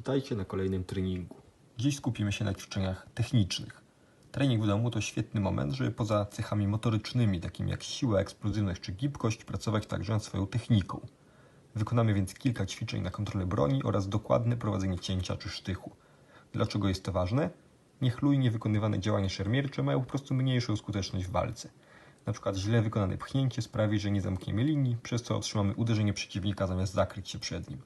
Witajcie na kolejnym treningu. Dziś skupimy się na ćwiczeniach technicznych. Trening w domu to świetny moment, żeby poza cechami motorycznymi, takimi jak siła, eksplozywność czy gibkość, pracować także nad swoją techniką. Wykonamy więc kilka ćwiczeń na kontrolę broni oraz dokładne prowadzenie cięcia czy sztychu. Dlaczego jest to ważne? Niechlujnie wykonywane działania szermiercze mają po prostu mniejszą skuteczność w walce. Na przykład źle wykonane pchnięcie sprawi, że nie zamkniemy linii, przez co otrzymamy uderzenie przeciwnika zamiast zakryć się przed nim.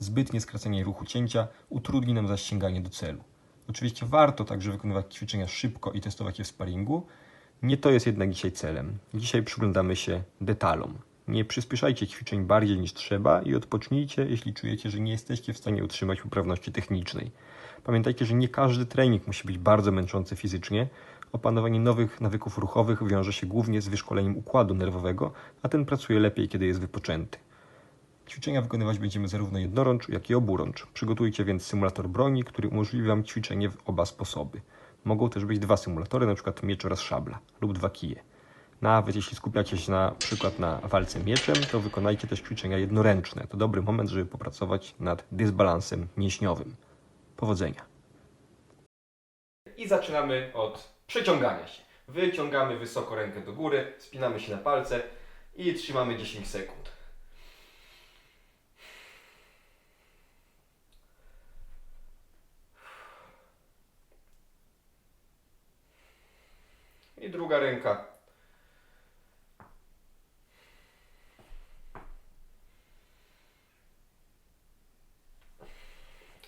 Zbytnie skracanie ruchu cięcia utrudni nam zaś sięganie do celu. Oczywiście warto także wykonywać ćwiczenia szybko i testować je w sparingu. Nie to jest jednak dzisiaj celem. Dzisiaj przyglądamy się detalom. Nie przyspieszajcie ćwiczeń bardziej niż trzeba i odpocznijcie, jeśli czujecie, że nie jesteście w stanie utrzymać poprawności technicznej. Pamiętajcie, że nie każdy trening musi być bardzo męczący fizycznie. Opanowanie nowych nawyków ruchowych wiąże się głównie z wyszkoleniem układu nerwowego, a ten pracuje lepiej, kiedy jest wypoczęty. Ćwiczenia wykonywać będziemy zarówno jednorącz, jak i oburącz. Przygotujcie więc symulator broni, który umożliwi Wam ćwiczenie w oba sposoby. Mogą też być dwa symulatory, np. miecz oraz szabla, lub dwa kije. Nawet jeśli skupiacie się na przykład na walce mieczem, to wykonajcie też ćwiczenia jednoręczne. To dobry moment, żeby popracować nad dysbalansem mięśniowym. Powodzenia! I zaczynamy od przeciągania się. Wyciągamy wysoko rękę do góry, spinamy się na palce i trzymamy 10 sekund. I druga ręka.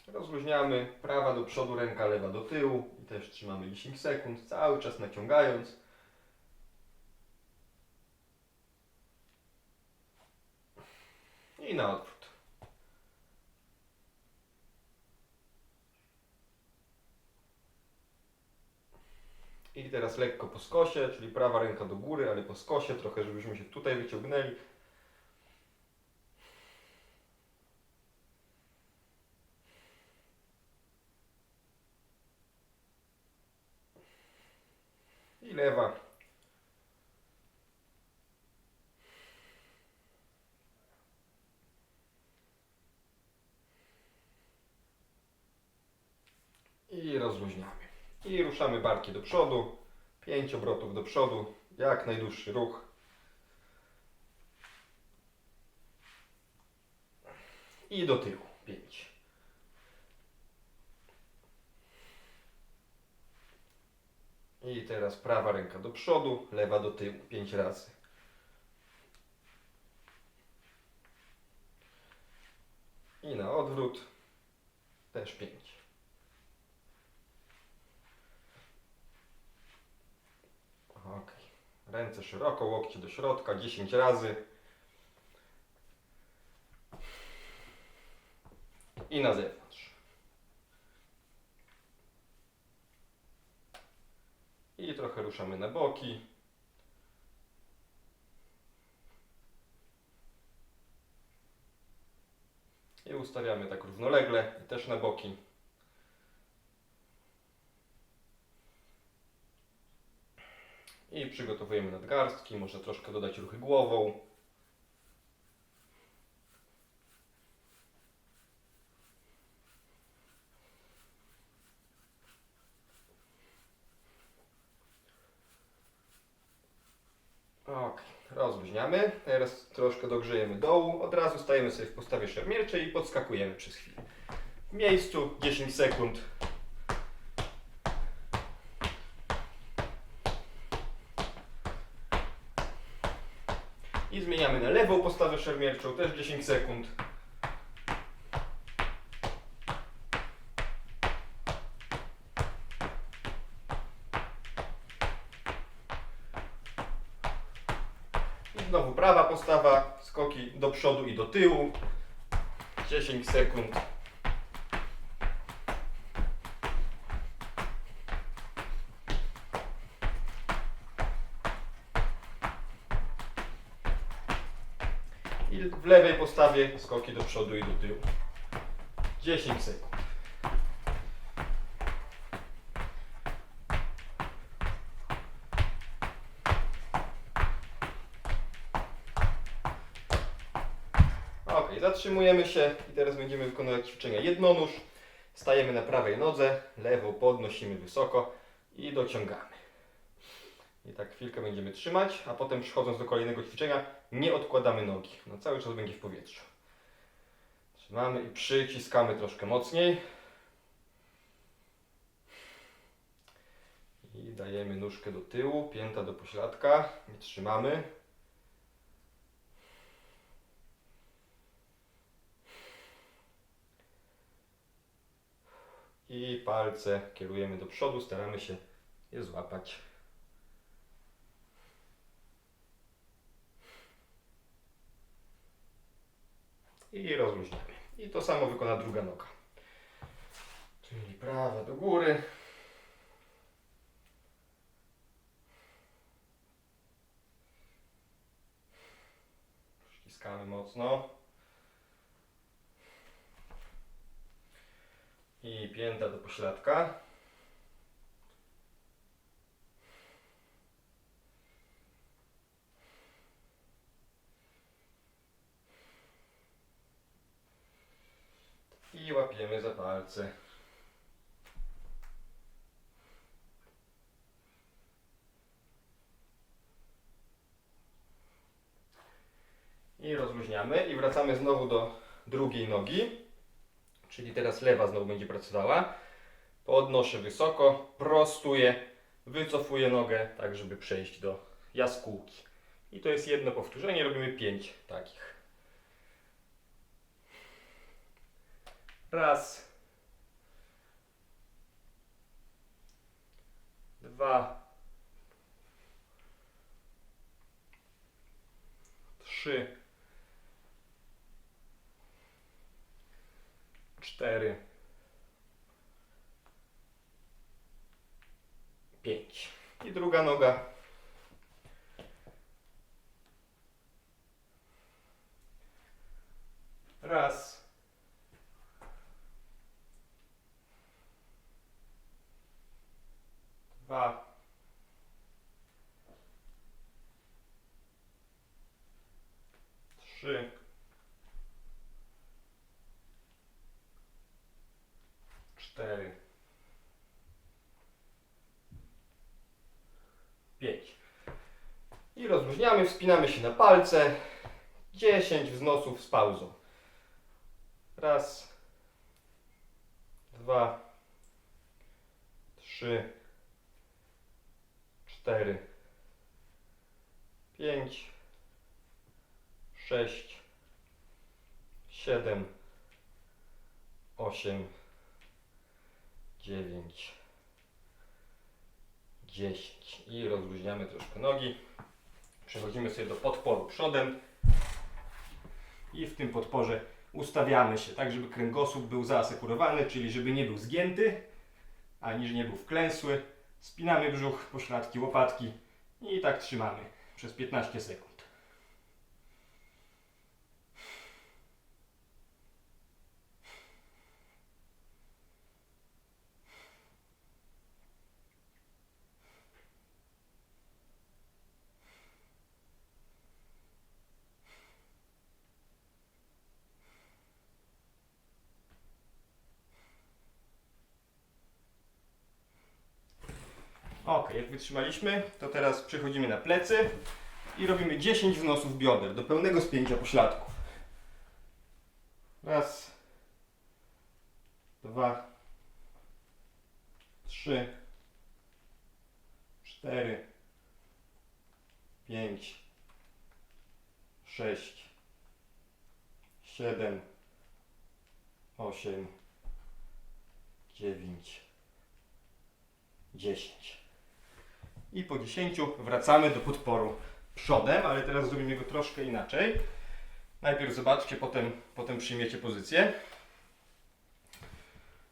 Rozluźniamy, prawa do przodu, ręka lewa do tyłu i też trzymamy 10 sekund, cały czas naciągając. I na odwrót. I teraz lekko po skosie, czyli prawa ręka do góry, ale po skosie trochę, żebyśmy się tutaj wyciągnęli. I lewa. I rozluźniamy. I ruszamy barki do przodu. 5 obrotów do przodu. Jak najdłuższy ruch. I do tyłu. 5. I teraz prawa ręka do przodu, lewa do tyłu. 5 razy. I na odwrót. Też 5. Ok. Ręce szeroko, łokcie do środka. 10 razy. I na zewnątrz. I trochę ruszamy na boki. I ustawiamy tak równolegle i też na boki. I przygotowujemy nadgarstki, można troszkę dodać ruchy głową. Ok, rozluźniamy. Teraz troszkę dogrzejemy dołu. Od razu stajemy sobie w postawie szermierczej i podskakujemy przez chwilę. W miejscu 10 sekund. I zmieniamy na lewą postawę szermierczą, też 10 sekund. I znowu prawa postawa, skoki do przodu i do tyłu. 10 sekund. I w lewej postawie skoki do przodu i do tyłu. 10 sekund. Ok, zatrzymujemy się i teraz będziemy wykonywać ćwiczenia jednonóż. Stajemy na prawej nodze, lewą podnosimy wysoko i dociągamy. I tak chwilkę będziemy trzymać, a potem przechodząc do kolejnego ćwiczenia nie odkładamy nogi. No cały czas będzie w powietrzu. Trzymamy i przyciskamy troszkę mocniej. I dajemy nóżkę do tyłu, pięta do pośladka i trzymamy. I palce kierujemy do przodu, staramy się je złapać. I rozluźniamy. I to samo wykona druga noga. Czyli prawa do góry. Ściskamy mocno. I pięta do pośladka. I łapiemy za palce. I rozluźniamy i wracamy znowu do drugiej nogi. Czyli teraz lewa znowu będzie pracowała. Podnoszę wysoko, prostuję, wycofuję nogę, tak żeby przejść do jaskółki. I to jest jedno powtórzenie, robimy 5 takich. Raz. 2. 3. 4. 5. I druga noga. Raz. 2. 3. 4. 5. I rozluźniamy, wspinamy się na palce. 10 wznosów z pauzą. Raz. 2. 3. 4. 5. 6. 7. 8. 9. 10. I rozluźniamy troszkę nogi. Przechodzimy sobie do podporu przodem. I w tym podporze ustawiamy się tak, żeby kręgosłup był zaasekurowany, czyli żeby nie był zgięty, ani że nie był wklęsły. Spinamy brzuch, pośladki, łopatki i tak trzymamy przez 15 sekund. Ok, jak wytrzymaliśmy, to teraz przechodzimy na plecy i robimy 10 wznosów bioder do pełnego spięcia pośladków. Raz, 2, 3, 4, 5, 6, 7, 8, 9, 10. I po 10 wracamy do podporu przodem, ale teraz zrobimy go troszkę inaczej. Najpierw zobaczcie, potem przyjmiecie pozycję.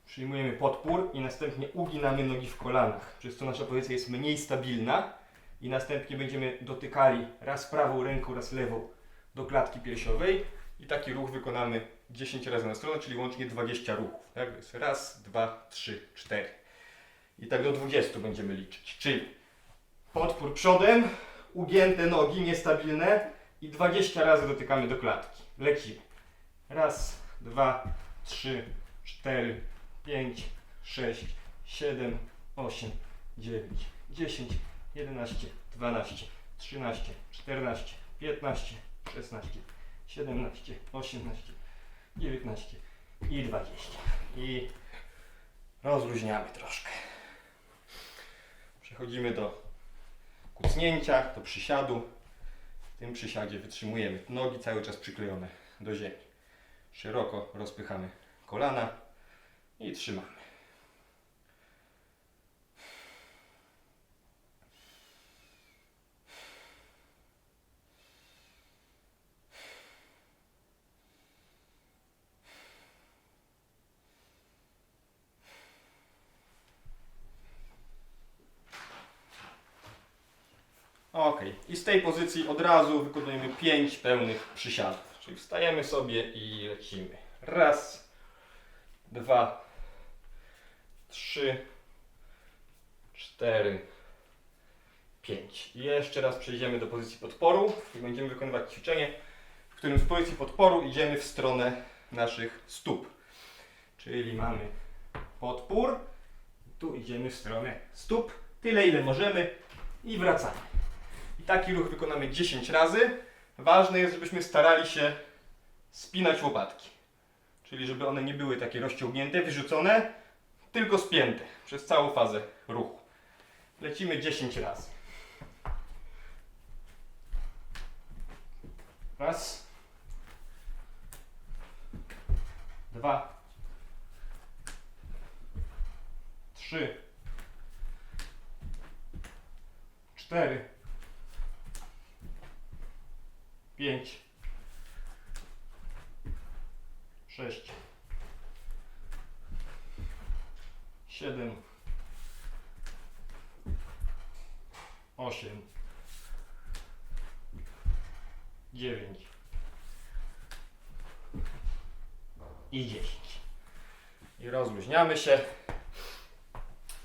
Przyjmujemy podpór i następnie uginamy nogi w kolanach, przez co nasza pozycja jest mniej stabilna i następnie będziemy dotykali raz prawą ręką, raz lewą do klatki piersiowej i taki ruch wykonamy 10 razy na stronę, czyli łącznie 20 ruchów. Tak? To jest raz, 2, 3, 4. I tak do 20 będziemy liczyć, czyli podpór przodem, ugięte nogi, niestabilne i 20 razy dotykamy do klatki. Lecimy. Raz, 2, 3, 4, 5, 6, 7, 8, 9, 10, 11, 12, 13, 14, 15, 16, 17, 18, 19 i 20. I rozluźniamy troszkę. Przechodzimy do kucnięcia, do przysiadu. W tym przysiadzie wytrzymujemy nogi cały czas przyklejone do ziemi. Szeroko rozpychamy kolana i trzymamy. Ok, i z tej pozycji od razu wykonujemy 5 pełnych przysiadów. Czyli wstajemy sobie i lecimy. Raz, 2, 3, 4, 5. I jeszcze raz przejdziemy do pozycji podporu i będziemy wykonywać ćwiczenie, w którym z pozycji podporu idziemy w stronę naszych stóp. Czyli mamy podpór, tu idziemy w stronę stóp, tyle ile możemy i wracamy. I taki ruch wykonamy 10 razy. Ważne jest, żebyśmy starali się spinać łopatki. Czyli żeby one nie były takie rozciągnięte, wyrzucone, tylko spięte przez całą fazę ruchu. Lecimy 10 razy. Raz. 2. 3. 4. 5. 6. 7. 8. 9. I 10. I rozluźniamy się.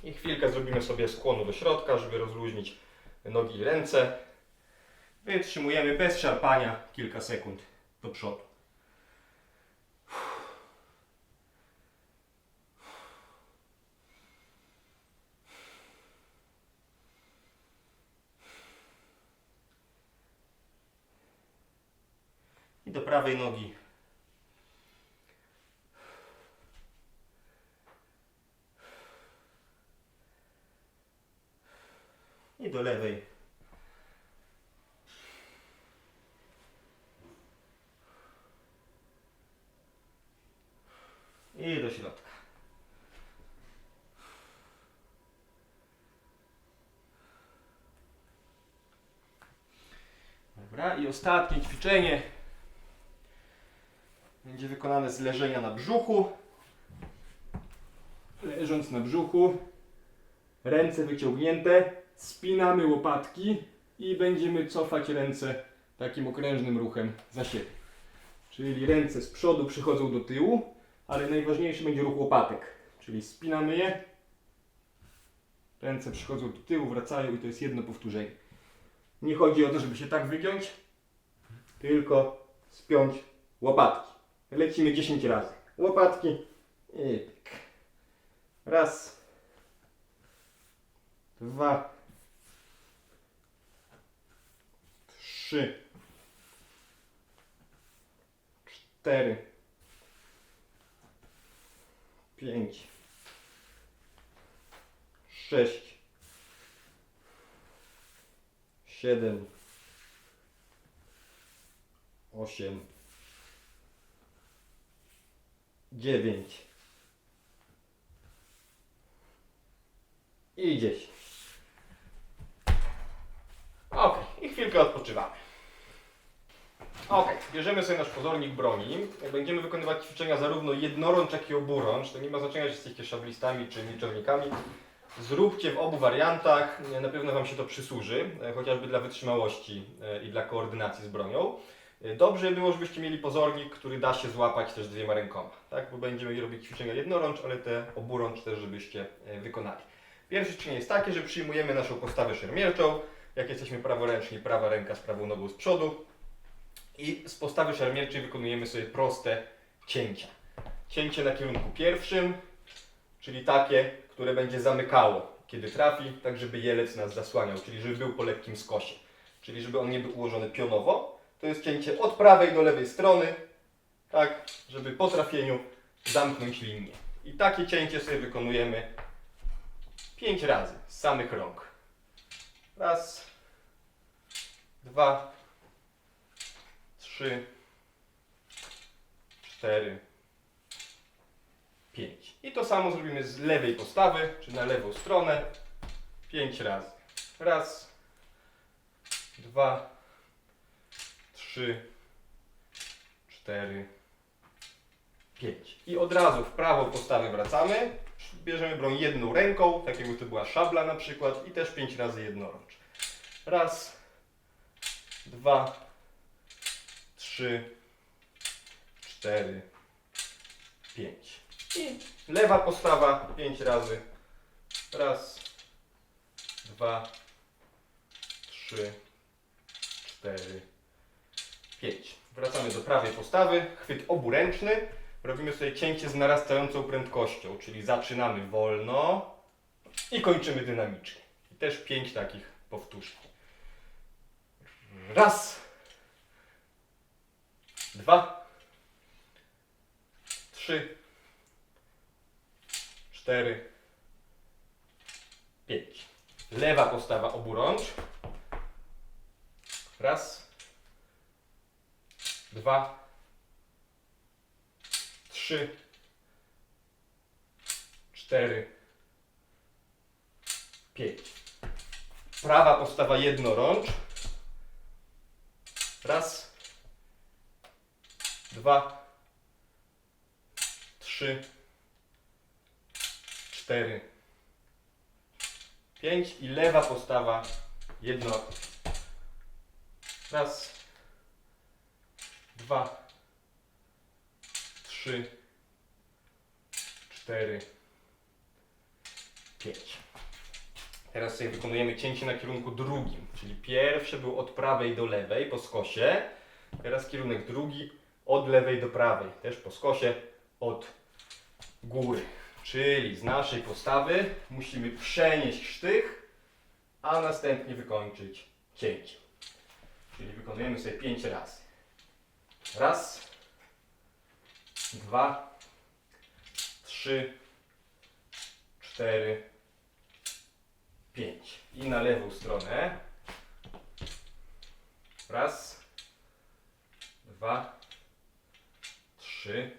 I chwilkę zrobimy sobie skłonu do środka, żeby rozluźnić nogi i ręce. Wytrzymujemy bez szarpania kilka sekund do przodu. I do prawej nogi. I do lewej. I do środka. Dobra, i ostatnie ćwiczenie będzie wykonane z leżenia na brzuchu. Leżąc na brzuchu, ręce wyciągnięte, spinamy łopatki i będziemy cofać ręce takim okrężnym ruchem za siebie. Czyli ręce z przodu przychodzą do tyłu, ale najważniejszy będzie ruch łopatek. Czyli spinamy je, ręce przychodzą do tyłu, wracają i to jest jedno powtórzenie. Nie chodzi o to, żeby się tak wygiąć, tylko spiąć łopatki. Lecimy 10 razy. Łopatki i pyk. Raz, 2, 3, 4, 5, 6, 7, 8, 9 i 10. Ok, i chwilkę odpoczywamy. Ok, bierzemy sobie nasz pozornik broni. Będziemy wykonywać ćwiczenia zarówno jednorącz, jak i oburącz. To nie ma znaczenia, czy jesteście szablistami czy mieczownikami. Zróbcie w obu wariantach, na pewno Wam się to przysłuży, chociażby dla wytrzymałości i dla koordynacji z bronią. Dobrze było, żebyście mieli pozornik, który da się złapać też dwiema rękoma, tak? Bo będziemy robić ćwiczenia jednorącz, ale te oburącz też, żebyście wykonali. Pierwsze ćwiczenie jest takie, że przyjmujemy naszą postawę szermierczą. Jak jesteśmy praworęczni, prawa ręka z prawą nogą z przodu. I z postawy szermierczej wykonujemy sobie proste cięcia. Cięcie na kierunku pierwszym, czyli takie, które będzie zamykało, kiedy trafi, tak żeby jelec nas zasłaniał, czyli żeby był po lekkim skosie, czyli żeby on nie był ułożony pionowo. To jest cięcie od prawej do lewej strony, tak, żeby po trafieniu zamknąć linię. I takie cięcie sobie wykonujemy 5 razy z samych rąk. Raz, 2, 3, 4, 5. I to samo zrobimy z lewej postawy, czy na lewą stronę. 5 razy. Raz, 2, 3, 4, 5. I od razu w prawą postawę wracamy. Bierzemy broń jedną ręką, tak jakby to była szabla na przykład, i też 5 razy jednorącz. Raz, 2, 3, 4, 5. I lewa postawa 5 razy. Raz, 2, 3, 4, 5. Wracamy do prawej postawy. Chwyt oburęczny. Robimy sobie cięcie z narastającą prędkością, czyli zaczynamy wolno i kończymy dynamicznie. I też 5 takich powtórzeń. Raz, 2, 3, 4, 5. Lewa postawa oburącz. Raz, 2, 3, 4, 5. Prawa postawa jednorącz. Raz, 2, 3, 4, 5 i lewa postawa jednorącz. Raz, 2, 3, 4, 5. Teraz sobie wykonujemy cięcie na kierunku drugim, czyli pierwsze było od prawej do lewej po skosie, teraz kierunek drugi od lewej do prawej, też po skosie od góry. Czyli z naszej postawy musimy przenieść sztych, a następnie wykończyć cięcie. Czyli wykonujemy sobie 5 razy. Raz, 2, 3, 4, 5. I na lewą stronę. Raz, 2, 3,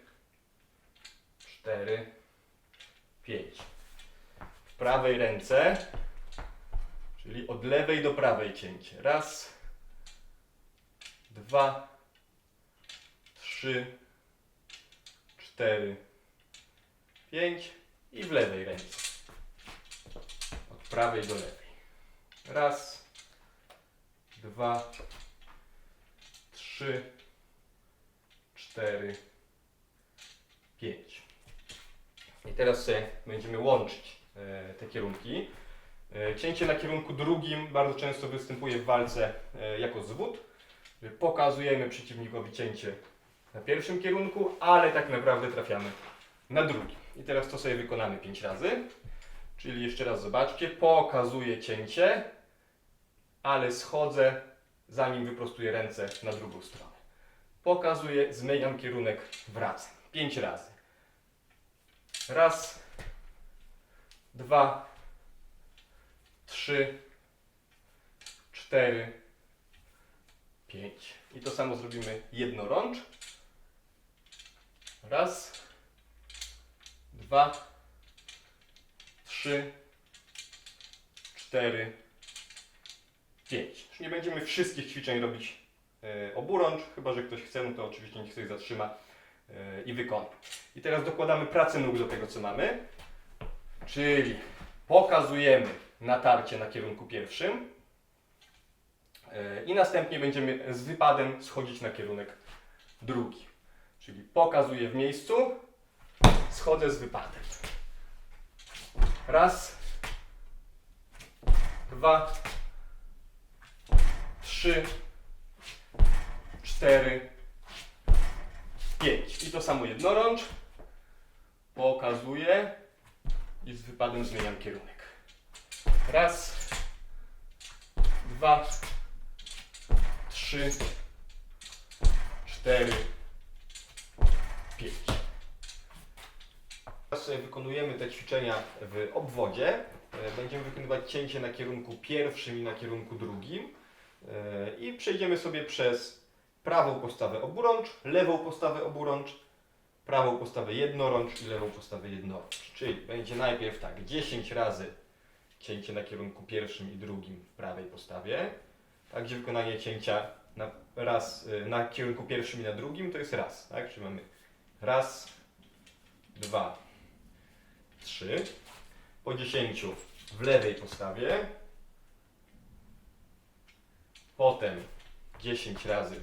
4, 5. W prawej ręce, czyli od lewej do prawej cięcie. Raz, 2, 3, 4, 5 i w lewej ręce. Od prawej do lewej. Raz, 2, 3, 4, 5. I teraz sobie będziemy łączyć te kierunki. Cięcie na kierunku drugim bardzo często występuje w walce jako zwód. Pokazujemy przeciwnikowi cięcie na pierwszym kierunku, ale tak naprawdę trafiamy na drugim. I teraz to sobie wykonamy 5 razy. Czyli jeszcze raz zobaczcie, pokazuję cięcie, ale schodzę, zanim wyprostuję ręce na drugą stronę. Pokazuję, zmieniam kierunek, wracam. 5 razy. Raz, 2, 3, 4, 5. I to samo zrobimy jednorącz. Raz, 2, 3, 4, 5. Już nie będziemy wszystkich ćwiczeń robić oburącz, chyba że ktoś chce, no to oczywiście niech sobie zatrzyma i wykona. I teraz dokładamy pracę nóg do tego, co mamy. Czyli pokazujemy natarcie na kierunku pierwszym i następnie będziemy z wypadem schodzić na kierunek drugi. Czyli pokazuję w miejscu, schodzę z wypadem. Raz, 2, 3, 4, 5. I to samo jednorącz. Pokazuję, i z wypadem zmieniam kierunek. Raz, dwa, trzy, cztery, pięć. Teraz sobie wykonujemy te ćwiczenia w obwodzie. Będziemy wykonywać cięcie na kierunku pierwszym i na kierunku drugim. I przejdziemy sobie przez prawą postawę oburącz, lewą postawę oburącz, prawą postawę jednorącz i lewą postawę jednorącz. Czyli będzie najpierw tak, 10 razy cięcie na kierunku pierwszym i drugim w prawej postawie. Także wykonanie cięcia na kierunku pierwszym i na drugim to jest raz. Tak? Czyli mamy raz, dwa, trzy. Po 10 w lewej postawie. Potem 10 razy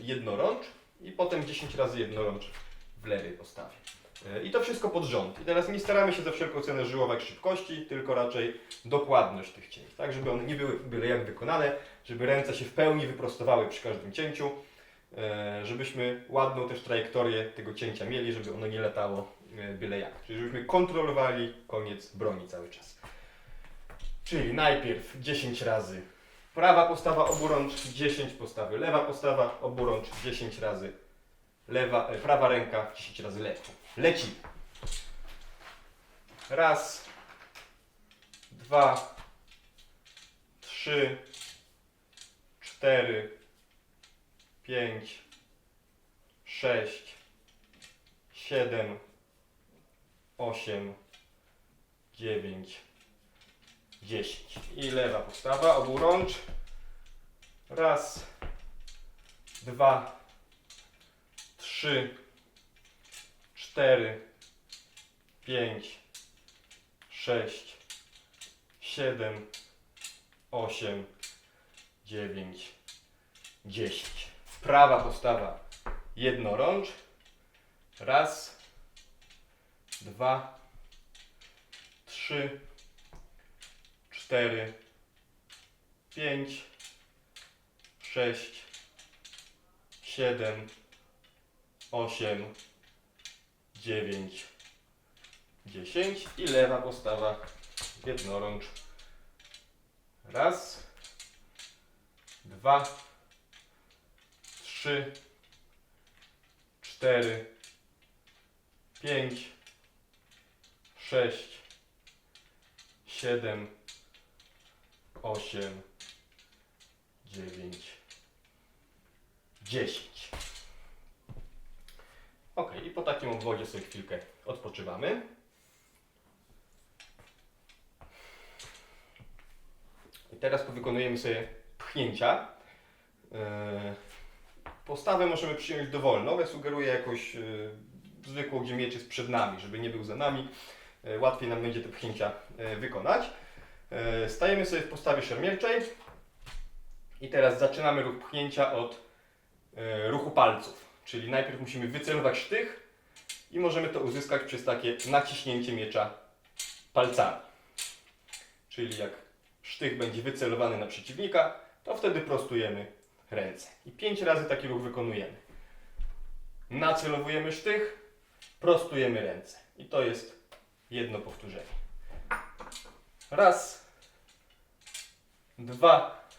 jednorącz i potem 10 razy jednorącz w lewej postawie. I to wszystko pod rząd. I teraz nie staramy się za wszelką cenę żyłować szybkości, tylko raczej dokładność tych cięć. Tak, żeby one nie były byle jak wykonane, żeby ręce się w pełni wyprostowały przy każdym cięciu, żebyśmy ładną też trajektorię tego cięcia mieli, żeby ono nie latało byle jak. Czyli żebyśmy kontrolowali koniec broni cały czas. Czyli najpierw 10 razy prawa postawa oburącz, 10 postawy lewa postawa oburącz, 10 razy prawa ręka, 10 razy lewa. Lecimy. Raz, dwa, trzy, cztery, pięć, sześć, siedem, osiem, dziewięć, 10. I lewa postawa, oburącz. Raz, dwa, trzy, cztery, pięć, sześć, siedem, osiem, dziewięć, 10. Prawa postawa, jednorącz. Raz, dwa, trzy, 4, 5, 6, 7, 8, 9, 10 i lewa postawa jednorącz. Raz, dwa, trzy, cztery, pięć, sześć, siedem, 8, 9, 10. Ok, i po takim obwodzie sobie chwilkę odpoczywamy. I teraz wykonujemy sobie pchnięcia. Postawę możemy przyjąć dowolną. Ja sugeruję jakąś zwykłą, gdzie miecz jest przed nami, żeby nie był za nami. Łatwiej nam będzie te pchnięcia wykonać. Stajemy sobie w postawie szermierczej i teraz zaczynamy ruch pchnięcia od ruchu palców. Czyli najpierw musimy wycelować sztych i możemy to uzyskać przez takie naciśnięcie miecza palcami. Czyli jak sztych będzie wycelowany na przeciwnika, to wtedy prostujemy ręce. I 5 razy taki ruch wykonujemy. Nacelowujemy sztych, prostujemy ręce. I to jest jedno powtórzenie. Raz, dwa,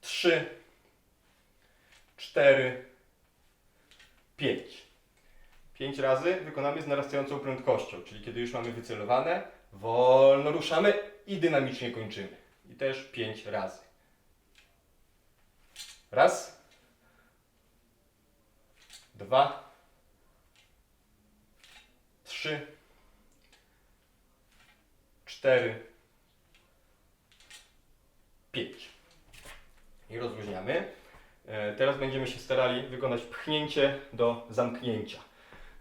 trzy, cztery, 5. 5 razy wykonamy z narastającą prędkością, czyli kiedy już mamy wycelowane, wolno ruszamy i dynamicznie kończymy. I też 5 razy. Raz, dwa, trzy, cztery, 5. I rozluźniamy. Teraz będziemy się starali wykonać pchnięcie do zamknięcia.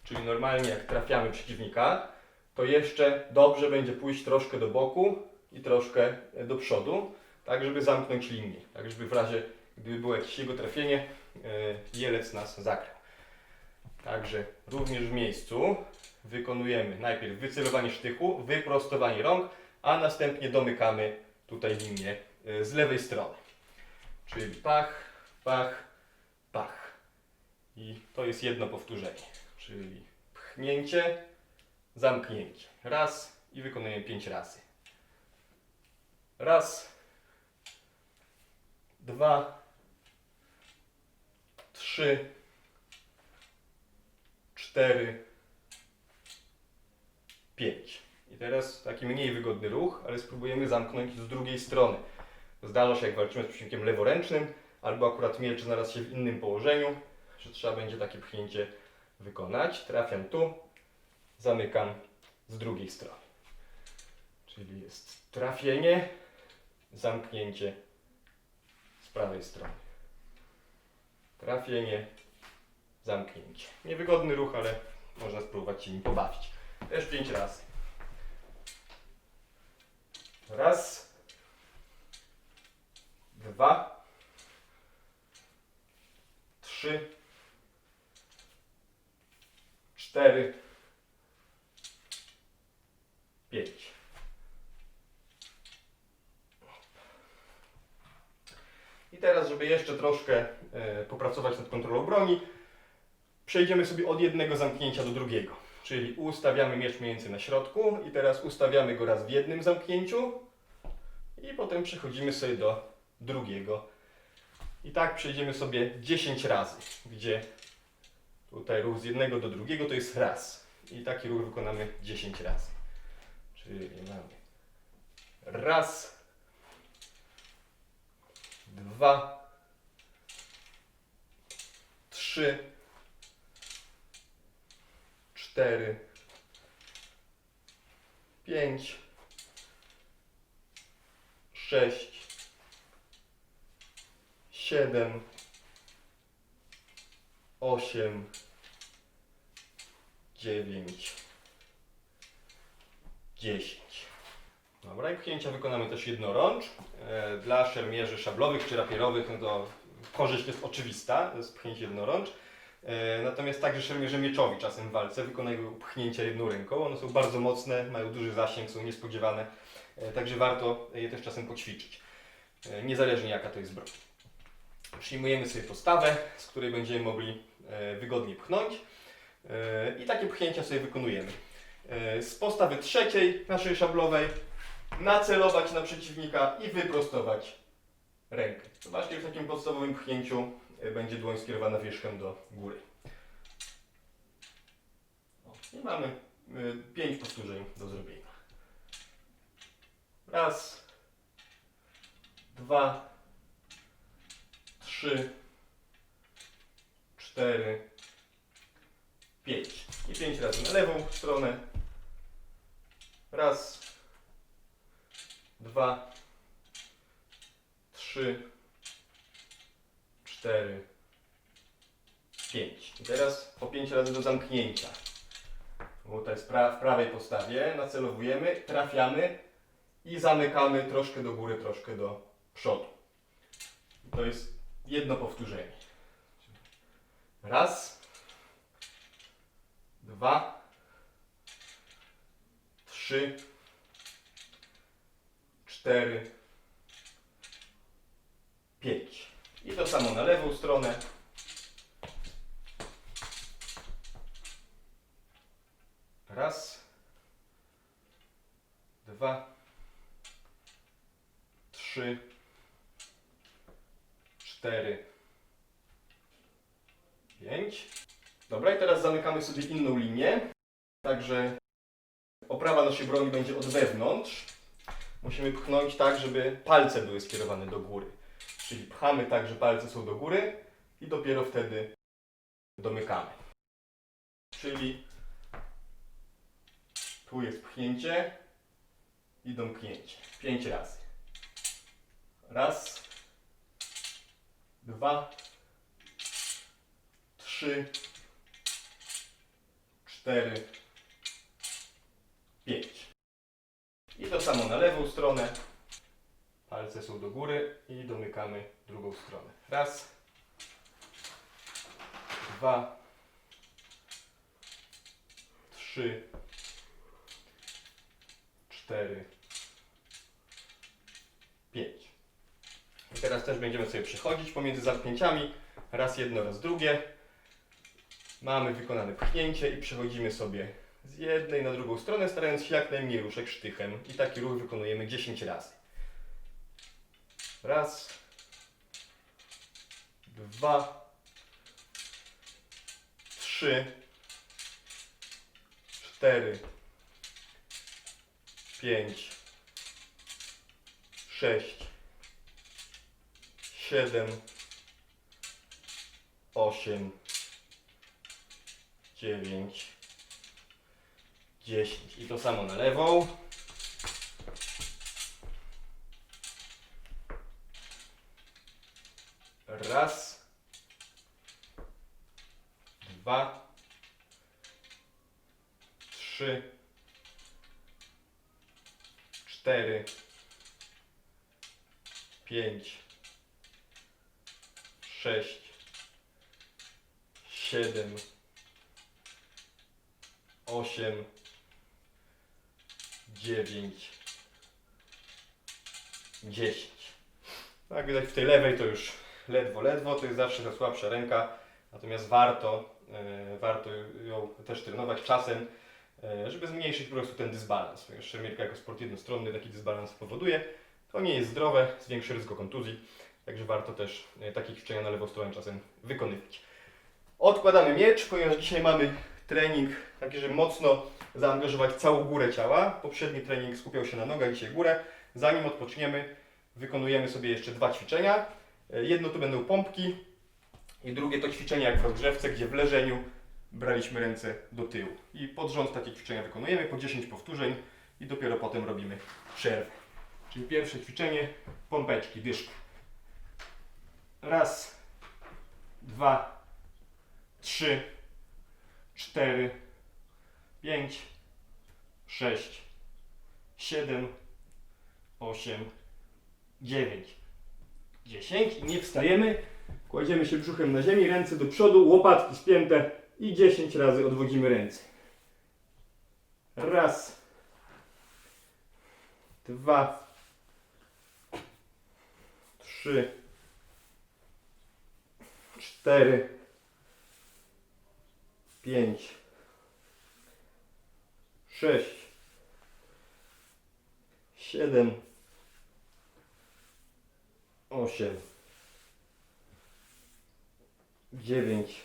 Czyli normalnie jak trafiamy przeciwnika, to jeszcze dobrze będzie pójść troszkę do boku i troszkę do przodu, tak żeby zamknąć linię. Tak żeby w razie, gdyby było jakieś jego trafienie, jelec nas zakrył. Także również w miejscu wykonujemy najpierw wycelowanie sztychu, wyprostowanie rąk, a następnie domykamy tutaj linię z lewej strony. Czyli pach, pach, pach. I to jest jedno powtórzenie. Czyli pchnięcie, zamknięcie. Raz i wykonujemy 5 razy. Raz, 2, 3, 4, 5. I teraz taki mniej wygodny ruch, ale spróbujemy zamknąć z drugiej strony. Zdarza się, jak walczymy z przeciwnikiem leworęcznym, albo akurat miecz znalazł się w innym położeniu, że trzeba będzie takie pchnięcie wykonać. Trafiam tu, zamykam z drugiej strony. Czyli jest trafienie, zamknięcie z prawej strony. Trafienie, zamknięcie. Niewygodny ruch, ale można spróbować się nim pobawić. Też 5 razy. Raz, 2, 3, 4, 5. I teraz, żeby jeszcze troszkę popracować nad kontrolą broni, przejdziemy sobie od jednego zamknięcia do drugiego. Czyli ustawiamy miecz mniej więcej na środku i teraz ustawiamy go raz w jednym zamknięciu i potem przechodzimy sobie do drugiego. I tak przejdziemy sobie 10 razy, gdzie tutaj ruch z jednego do drugiego to jest raz. I taki ruch wykonamy 10 razy. Czyli mamy raz, 2, 3, 4, 5, 6, 7, 8, 9, 10. Dobra, i pchnięcia wykonamy też jednorącz. Dla szermierzy szablowych czy rapierowych no to korzyść jest oczywista, to jest pchnięcie jednorącz. Natomiast także szermierze mieczowi czasem w walce wykonują pchnięcia jedną ręką. One są bardzo mocne, mają duży zasięg, są niespodziewane. Także warto je też czasem poćwiczyć. Niezależnie jaka to jest broń. Przyjmujemy sobie postawę, z której będziemy mogli wygodnie pchnąć. I takie pchnięcia sobie wykonujemy. Z postawy trzeciej naszej szablowej nacelować na przeciwnika i wyprostować rękę. Zobaczcie, w takim podstawowym pchnięciu będzie dłoń skierowana wierzchem do góry. I mamy 5 powtórzeń do zrobienia. Raz, 2, 3, 4, 5. I 5 razy na lewą stronę. Raz, 2, 3, 4, 5. I teraz po 5 razy do zamknięcia. Bo to jest w prawej postawie. Nacelowujemy, trafiamy i zamykamy troszkę do góry, troszkę do przodu. I to jest jedno powtórzenie. Raz, 2, 3, 4, 5. I to samo na lewą stronę. Raz, 2, 3, 4, 5. Dobra, i teraz zamykamy sobie inną linię. Także oprawa naszej broni będzie od wewnątrz. Musimy pchnąć tak, żeby palce były skierowane do góry. Czyli pchamy tak, że palce są do góry i dopiero wtedy domykamy. Czyli tu jest pchnięcie i domknięcie. 5 razy. Raz, 2, 3, 4, 5. I to samo na lewą stronę. Palce są do góry i domykamy drugą stronę. Raz, 2, 3, 4, 5. I teraz też będziemy sobie przechodzić pomiędzy zamknięciami. Raz jedno, raz drugie. Mamy wykonane pchnięcie i przechodzimy sobie z jednej na drugą stronę, starając się jak najmniej ruszek sztychem. I taki ruch wykonujemy 10 razy. Raz, dwa, trzy, cztery, pięć, sześć, siedem, osiem, dziewięć, 10. I to samo na lewą. Raz, dwa, trzy, cztery, pięć, sześć, siedem, osiem, dziewięć, 10. Jak widać w tej lewej to już ledwo, to jest zawsze ta słabsza ręka, natomiast warto ją też trenować czasem, żeby zmniejszyć po prostu ten dysbalans. Ponieważ szermierka jako sport jednostronny taki dysbalans powoduje. To nie jest zdrowe, zwiększy ryzyko kontuzji, także warto też takie ćwiczenia na lewą stronę czasem wykonywać. Odkładamy miecz, ponieważ dzisiaj mamy trening taki, żeby mocno zaangażować całą górę ciała. Poprzedni trening skupiał się na nogach, dzisiaj górę. Zanim odpoczniemy, wykonujemy sobie jeszcze 2 ćwiczenia. Jedno to będą pompki i drugie to ćwiczenie jak w rozgrzewce, gdzie w leżeniu braliśmy ręce do tyłu. I pod rząd takie ćwiczenia wykonujemy po 10 powtórzeń i dopiero potem robimy przerwę. Czyli pierwsze ćwiczenie, pompeczki, dyszka. Raz, dwa, trzy, cztery, pięć, sześć, siedem, 8, 9, 10 i nie wstajemy, kładziemy się brzuchem na ziemi, ręce do przodu, łopatki spięte i 10 razy odwodzimy ręce. Raz, dwa, trzy, cztery, pięć, sześć, 7, 8, 9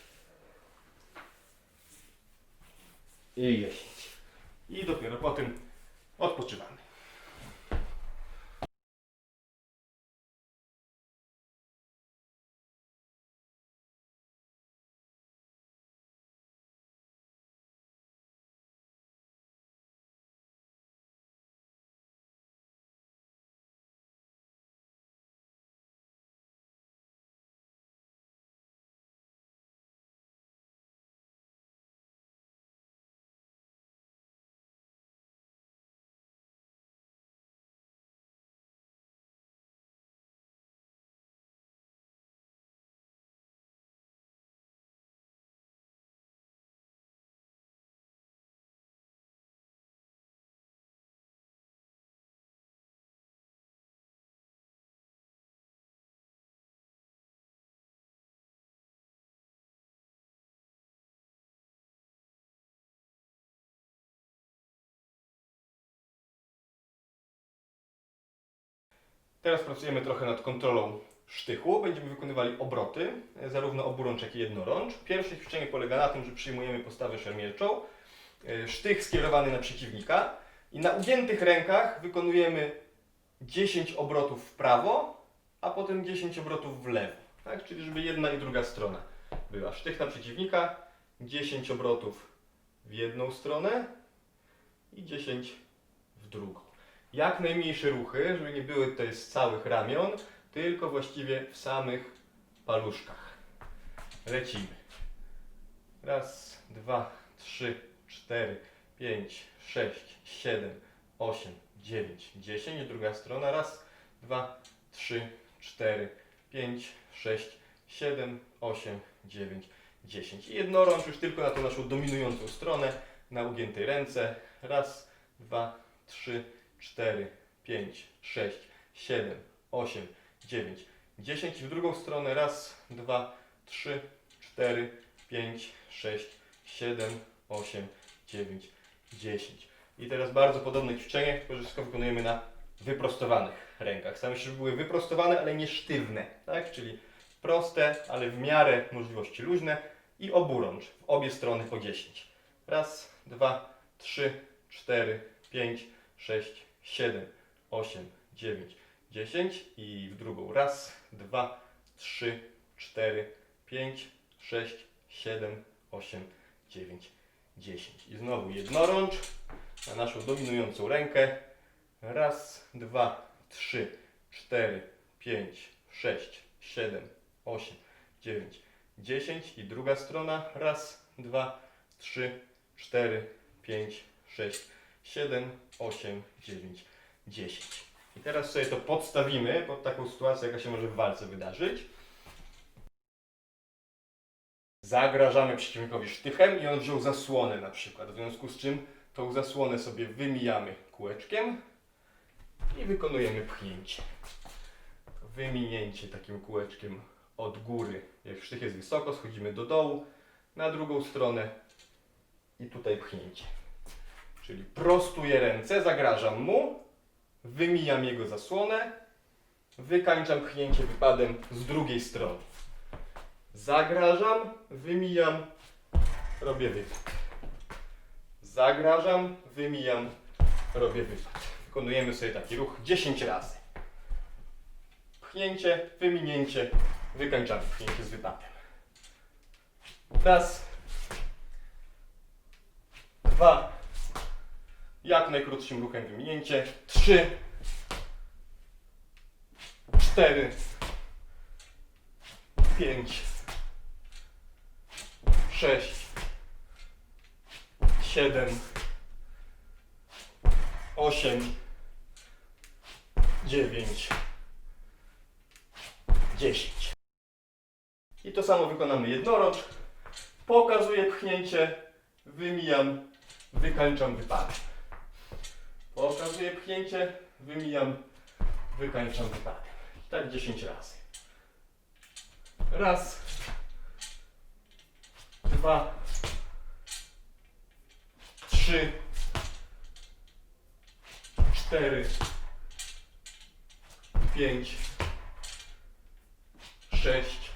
i 10. I dopiero potem odpoczywamy. Teraz pracujemy trochę nad kontrolą sztychu. Będziemy wykonywali obroty, zarówno oburącz, jak i jednorącz. Pierwsze ćwiczenie polega na tym, że przyjmujemy postawę szermierczą, sztych skierowany na przeciwnika i na ugiętych rękach wykonujemy 10 obrotów w prawo, a potem 10 obrotów w lewo. Tak? Czyli żeby jedna i druga strona była. Sztych na przeciwnika, 10 obrotów w jedną stronę i 10 w drugą. Jak najmniejsze ruchy, żeby nie były tutaj z całych ramion, tylko właściwie w samych paluszkach. Lecimy. Raz, dwa, trzy, cztery, pięć, sześć, siedem, osiem, dziewięć, 10. Druga strona. Raz, dwa, trzy, cztery, pięć, sześć, siedem, osiem, dziewięć, 10. I jednorącz już tylko na tą naszą dominującą stronę, na ugiętej ręce. Raz, dwa, trzy, 4, 5, 6, 7, 8, 9, 10 i w drugą stronę. Raz, dwa, trzy, cztery, pięć, sześć, 7, 8, 9, 10. I teraz bardzo podobne ćwiczenie, tylko że wszystko wykonujemy na wyprostowanych rękach. Staramy się, żeby były wyprostowane, ale nie sztywne, tak? Czyli proste, ale w miarę możliwości luźne i oburącz w obie strony po 10. Raz, 2, 3, 4, 5, 6, 7, 8, 9, 10 i w drugą. Raz, 2, 3, 4, 5, 6, 7, 8, 9, 10. I znowu jednorącz na naszą dominującą rękę. Raz, 2, 3, 4, 5, 6, 7, 8, 9, 10 i druga strona. Raz, 2, 3, 4, 5, 6, 7, 8, 9, 10. I teraz sobie to podstawimy pod taką sytuację, jaka się może w walce wydarzyć. Zagrażamy przeciwnikowi sztychem i on wziął zasłonę na przykład. W związku z czym tą zasłonę sobie wymijamy kółeczkiem i wykonujemy pchnięcie. Wyminięcie takim kółeczkiem od góry. Jak sztych jest wysoko, schodzimy do dołu, na drugą stronę i tutaj pchnięcie. Czyli prostuję ręce, zagrażam mu, wymijam jego zasłonę, wykańczam pchnięcie wypadem z drugiej strony. Zagrażam, wymijam, robię wypad. Zagrażam, wymijam, robię wypad. Wykonujemy sobie taki ruch 10 razy. Pchnięcie, wyminięcie, wykańczamy pchnięcie z wypadem. Raz, 2, jak najkrótszym ruchem wyminięcie, 3, 4, 5, 6, 7, 8, 9, 10. I to samo wykonamy jednorącz. Pokazuję pchnięcie, wymijam, wykańczam wypadem. Pokazuję pchnięcie, wymijam, wykańczam wypadem. I tak 10 razy. Raz, 2, 3, 4, 5, 6,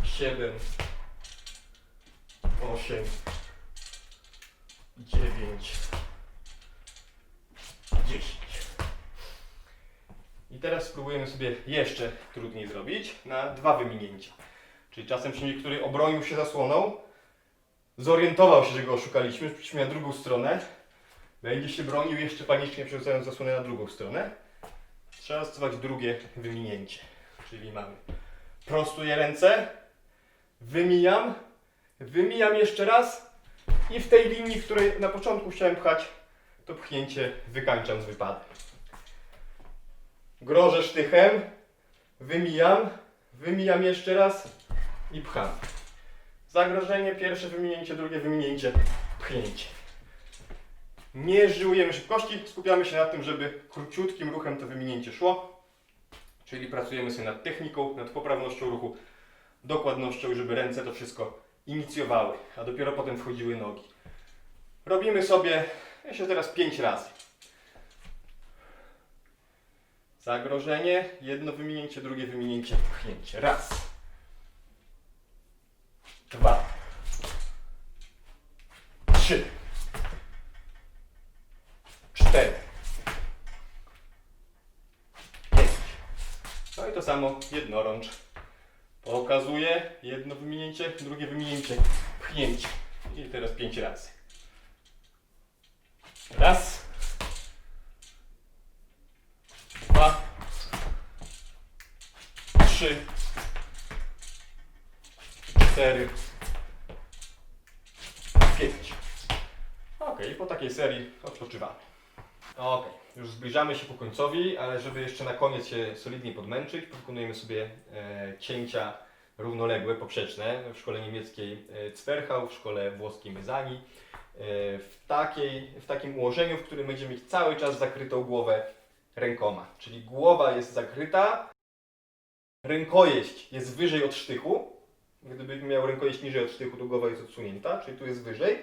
7, 8, 9, 10. I teraz spróbujemy sobie jeszcze trudniej zrobić na 2 wyminięcia. Czyli czasem przeciwnik, który obronił się zasłoną, zorientował się, że go oszukaliśmy, przyszliśmy na drugą stronę, będzie się bronił jeszcze panicznie przerzucając zasłonę na drugą stronę. Trzeba zastosować drugie wyminięcie. Czyli mamy prostuję ręce, wymijam, wymijam jeszcze raz i w tej linii, w której na początku chciałem pchać, to pchnięcie wykańczam z wypadem. Grożę sztychem, wymijam, wymijam jeszcze raz i pcham. Zagrożenie, pierwsze wyminięcie, drugie wyminięcie, pchnięcie. Nie żyłujemy szybkości, skupiamy się na tym, żeby króciutkim ruchem to wyminięcie szło. Czyli pracujemy sobie nad techniką, nad poprawnością ruchu, dokładnością, żeby ręce to wszystko inicjowały, a dopiero potem wchodziły nogi. Robimy sobie jeszcze teraz 5 razy. Zagrożenie, jedno wyminięcie, drugie wyminięcie, pchnięcie. Raz. 2. 3. 4. 5. No i to samo jednorącz. Pokazuję jedno wyminięcie, drugie wyminięcie, pchnięcie. I teraz 5 razy. Raz. 2. 3. 4. 5. Ok, po takiej serii odpoczywamy. Ok, już zbliżamy się ku końcowi, ale żeby jeszcze na koniec się solidnie podmęczyć, wykonujemy sobie cięcia równoległe, poprzeczne w szkole niemieckiej Zwerchau, w szkole włoskiej Mezani. W takim ułożeniu, w którym będziemy mieć cały czas zakrytą głowę rękoma. Czyli głowa jest zakryta, rękojeść jest wyżej od sztychu. Gdyby miał rękojeść niżej od sztychu, to głowa jest odsunięta, czyli tu jest wyżej.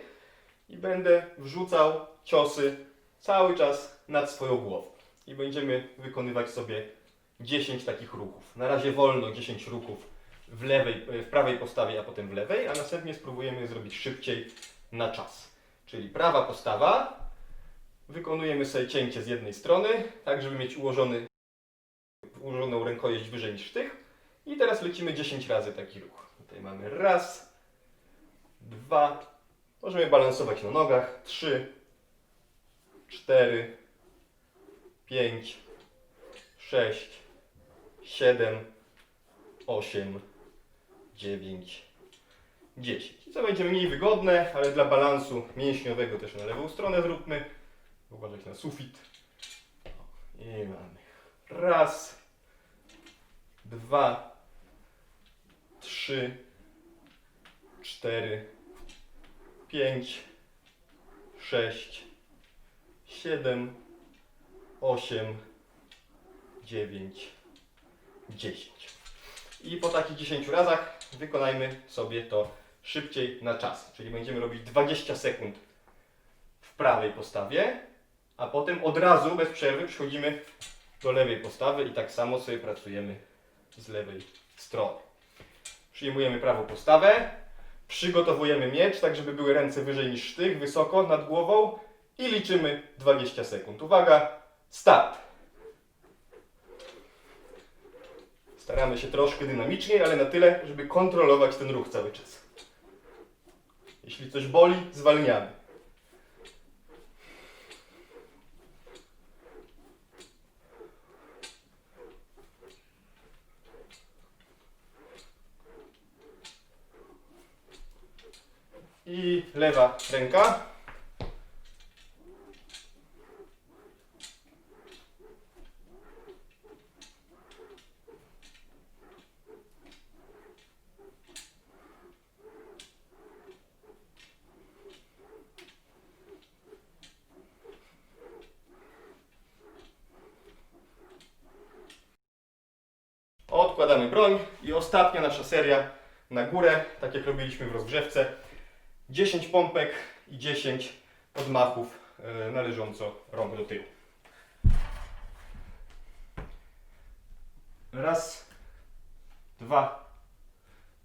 i będę wrzucał ciosy cały czas nad swoją głową. I będziemy wykonywać sobie 10 takich ruchów. Na razie wolno 10 ruchów w prawej postawie, a potem w lewej, a następnie spróbujemy je zrobić szybciej na czas. Czyli prawa postawa, wykonujemy sobie cięcie z jednej strony, tak żeby mieć ułożoną rękojeść wyżej niż sztych. I teraz lecimy 10 razy taki ruch. Tutaj mamy raz, 2, możemy balansować na nogach, 3, 4, 5, 6, 7, 8, 9, 10. I co będzie mniej wygodne, ale dla balansu mięśniowego też na lewą stronę zróbmy. Uważać na sufit. I mamy raz, 2, 3, 4, 5, 6, 7, 8, 9, 10. I po takich 10 razach wykonajmy sobie to szybciej na czas. Czyli będziemy robić 20 sekund w prawej postawie, a potem od razu bez przerwy przechodzimy do lewej postawy i tak samo sobie pracujemy z lewej strony. Przyjmujemy prawą postawę, przygotowujemy miecz, tak żeby były ręce wyżej niż sztych, wysoko nad głową i liczymy 20 sekund. Uwaga, start! Staramy się troszkę dynamiczniej, ale na tyle, żeby kontrolować ten ruch cały czas. Jeśli coś boli, zwalniamy. I lewa ręka. Odkładamy broń i ostatnia nasza seria na górę, tak jak robiliśmy w rozgrzewce. 10 pompek i 10 odmachów należąco rąk do tyłu. Raz, 2,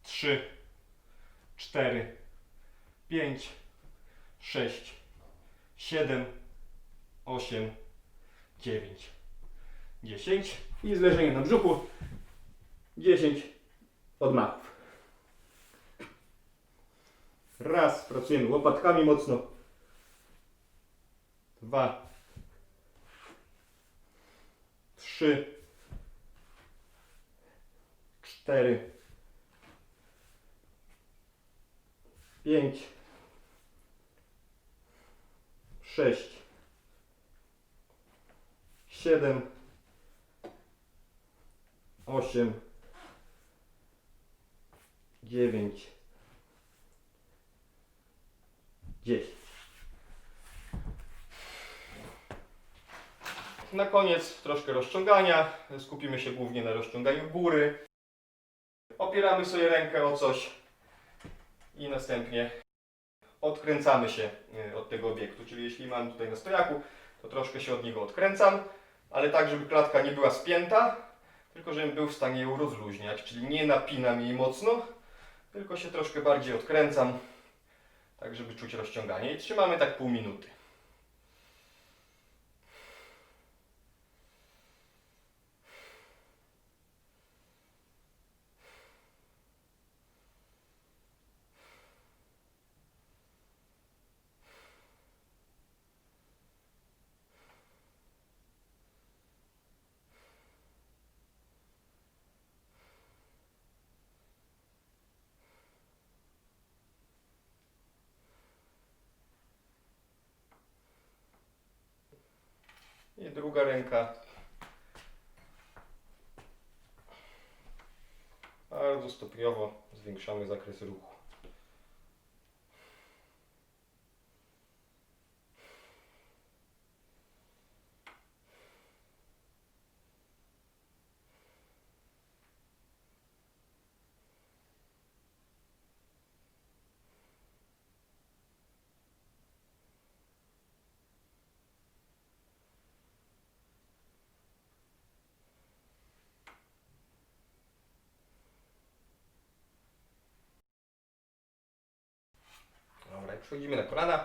3, 4, 5, 6, 7, 8, 9, 10 i zleżenie na brzuchu 10 odmachów. Raz, pracujemy łopatkami mocno. 2, 3, 4, 5, 6, 7, 8, 9, 10. Na koniec troszkę rozciągania. Skupimy się głównie na rozciąganiu góry. Opieramy sobie rękę o coś i następnie odkręcamy się od tego obiektu. Czyli jeśli mam tutaj na stojaku, to troszkę się od niego odkręcam, ale tak, żeby klatka nie była spięta, tylko żebym był w stanie ją rozluźniać. Czyli nie napinam jej mocno, tylko się troszkę bardziej odkręcam, tak żeby czuć rozciąganie. I trzymamy tak pół minuty. I druga ręka. Bardzo stopniowo zwiększamy zakres ruchu. Schodzimy na kolana.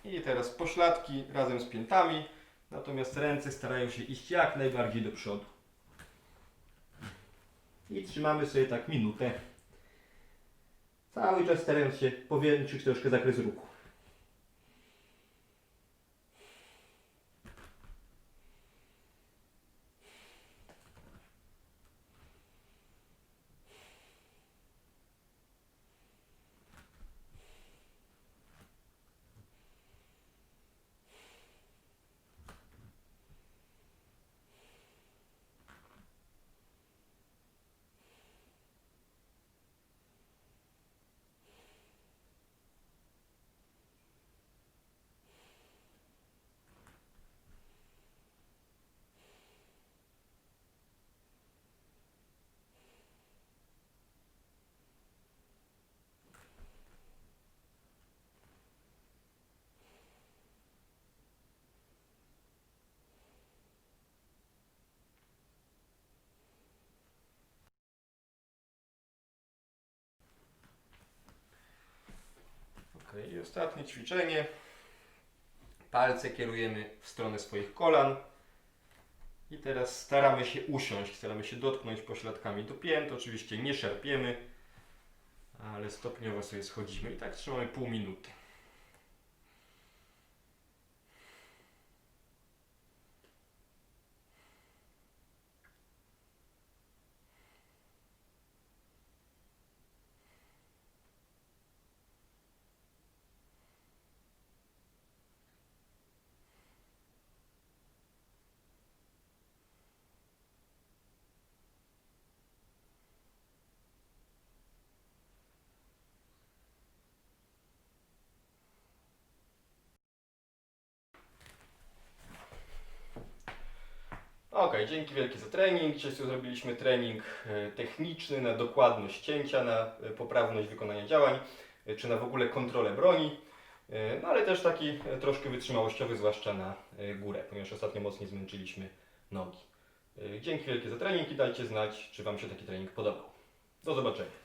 I teraz pośladki razem z piętami, natomiast ręce starają się iść jak najbardziej do przodu. I trzymamy sobie tak minutę. Cały czas starając się powiększyć troszkę zakres ruchu. Ok, i ostatnie ćwiczenie. Palce kierujemy w stronę swoich kolan. I teraz staramy się usiąść, staramy się dotknąć pośladkami do pięt. Oczywiście nie szarpiemy, ale stopniowo sobie schodzimy. I tak trzymamy pół minuty. Ok, dzięki wielkie za trening. Dzisiaj sobie zrobiliśmy trening techniczny na dokładność cięcia, na poprawność wykonania działań, czy na w ogóle kontrolę broni. No ale też taki troszkę wytrzymałościowy, zwłaszcza na górę, ponieważ ostatnio mocniej zmęczyliśmy nogi. Dzięki wielkie za trening i dajcie znać, czy Wam się taki trening podobał. Do zobaczenia.